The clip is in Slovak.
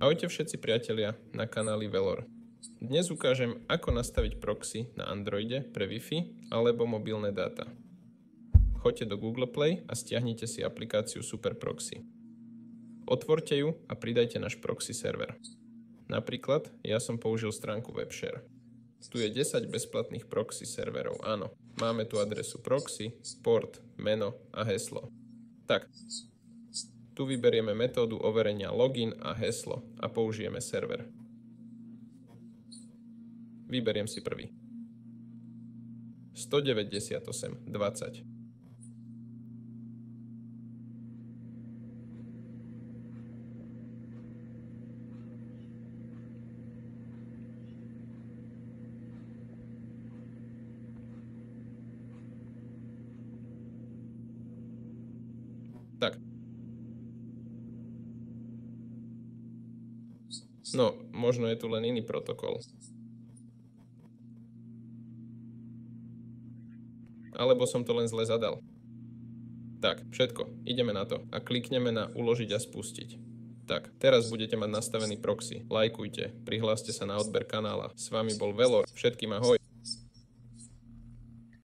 Ahojte všetci priatelia na kanáli Velor. Dnes ukážem, ako nastaviť proxy na Androide pre Wi-Fi alebo mobilné dáta. Choďte do Google Play a stiahnite si aplikáciu Super Proxy. Otvorte ju a pridajte náš proxy server. Napríklad, ja som použil stránku WebShare. Tu je 10 bezplatných proxy serverov. Áno, máme tu adresu proxy, port, meno a heslo. Tak, tu vyberieme metódu overenia login a heslo a použijeme server. Vyberiem si prvý. 198.20. Tak. No, možno je tu len iný protokol. Alebo som to len zle zadal. Tak, všetko. Ideme na to. A klikneme na uložiť a spustiť. Tak, teraz budete mať nastavený proxy. Lajkujte, prihláste sa na odber kanála. S vami bol Velor. Všetkým ahoj.